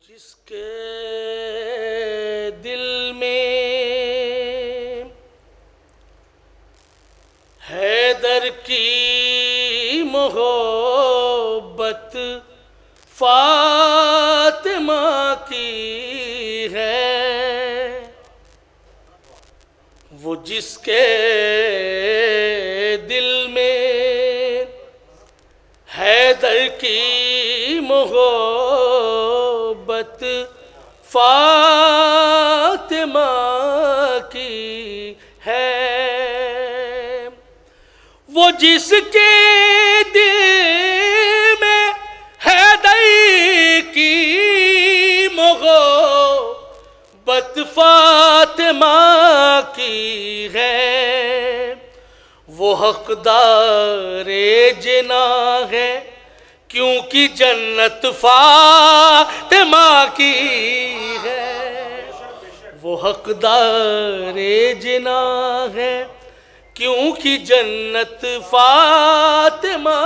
جس کے دل میں حیدر کی محبت فاطمہ کی ہے، وہ جس کے دل میں حیدر کی محبت فاطمہ کی ہے، وہ جس کے دل میں حیدر کی محبت فاطمہ کی ہے، وہ حقدار جناح ہے کیونکہ جنت فاطمہ کی ہے، وہ حقدار جناح ہے کیونکہ جنت فاطمہ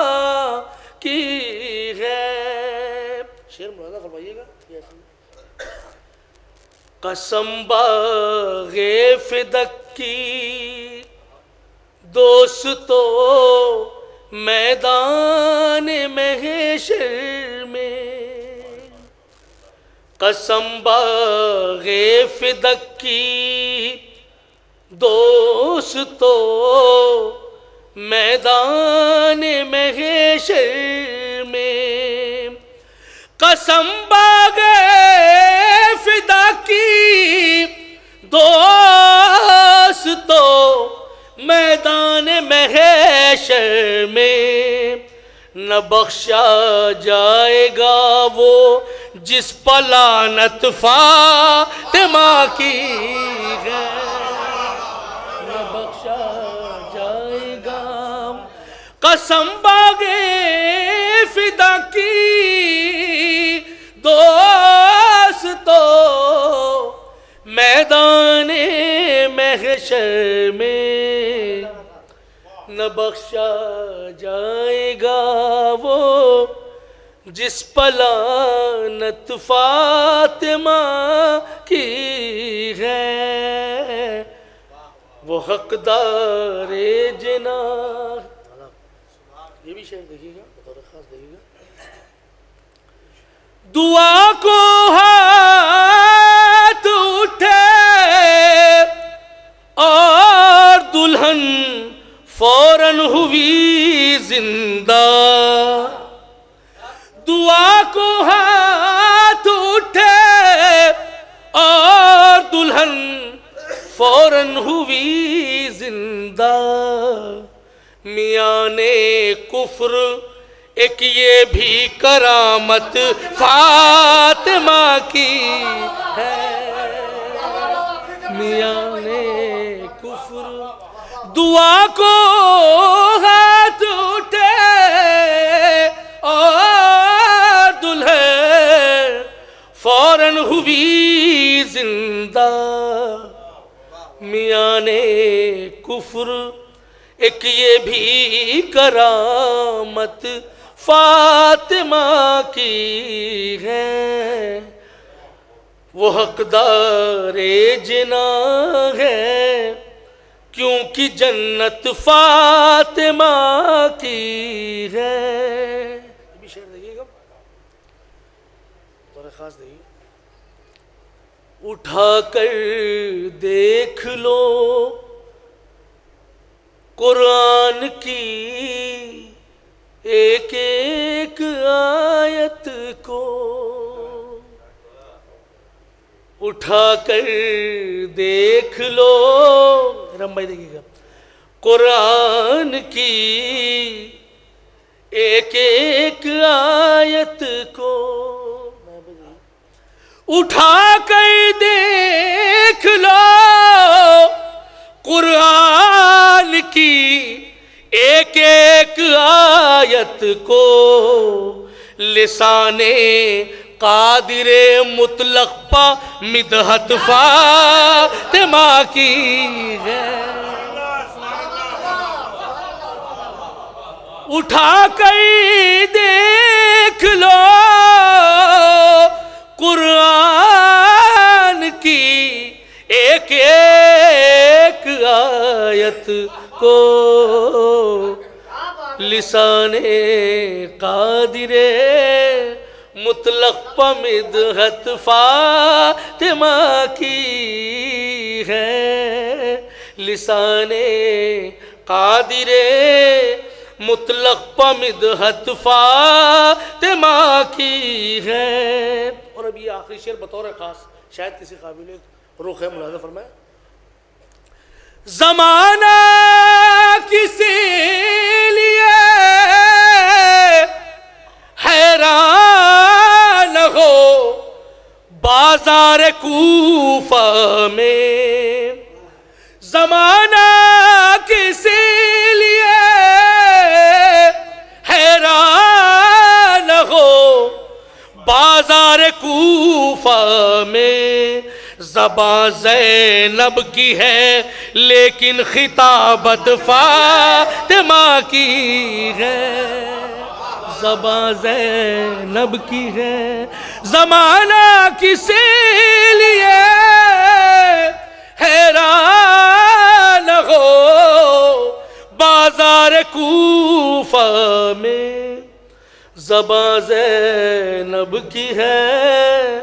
کی ہے۔ شعر ملاحظہ فرمائیے گا۔ قسم باغ فدق کی دوستو میدان محشر میں، قسم باغ فدق کی دوستو میدان محشر میں، قسم باغ فدق کی دوستو میدان محشر میں، نہ بخشا جائے گا وہ جس پر لعنت فاطمہ کی ہے، نہ بخشا جائے گا۔ قسم باغ فدق کی دوستو میدان محشر میں، نہ بخشا جائے گا وہ جس پر لعنت فاطمہ کی ہے، وہ حقدار جناح۔ یہ بھی شعر دیکھیے گا، بطور خاص دیکھیے گا۔ دعا کو ہاتھ اٹھے اور دلہن فوراً ہوئی زندہ، دعا کو ہاتھ اٹھے اور دلہن فوراً ہوئی زندہ، میان کفر ایک یہ بھی کرامت فاطمہ کی ہے، میان کفر دعا کو ہاتھ اٹھے اور دلہن فوراً ہوئی زندہ، میان کفر ایک یہ بھی کرامت فاطمہ کی ہے، وہ حقدار جناح ہے کیونکہ جنت فاطمہ کی ہے۔ یہ بھی شعر دیکھیے گا، بطور خاص دیکھیے۔ اٹھا کر دیکھ لو قرآن کی ایک ایک آیت کو، اٹھا کر دیکھ لو، رم بھائی دیکھیے گا، قرآن کی ایک ایک آیت کو، اٹھا کر دیکھ لو قرآن کی ایک ایک آیت کو، لسان قادر مطلق پا مدحت فاطمہ کی ہے، اٹھا کر دیکھ لو قرآن بیعت کو لسان قادر مطلق پہ مدحت فاطمہ کی ہے، لسان قادر مطلق پہ مدحت فاطمہ کی ہے۔ اور اب یہ آخری شعر بطور خاص شاید کسی قابل روح ہے، ملاحظہ فرمائے۔ زمانہ کسی لیے حیران ہو بازار کوفہ میں، زمانہ کسی لیے حیران ہو بازار کوفہ میں، زباں زینب کی ہے لیکن خطابت فاطمہ کی ہے، زباں زینب کی ہے، زمانہ کسی لیے حیران ہو بازار کوفہ میں، زباں زینب کی ہے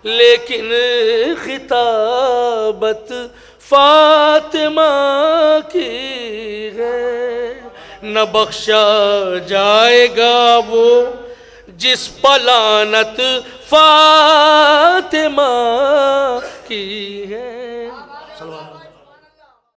لیکن خطابت فاطمہ کی ہے، نہ بخشا جائے گا وہ جس پلانت فاطمہ کی ہے۔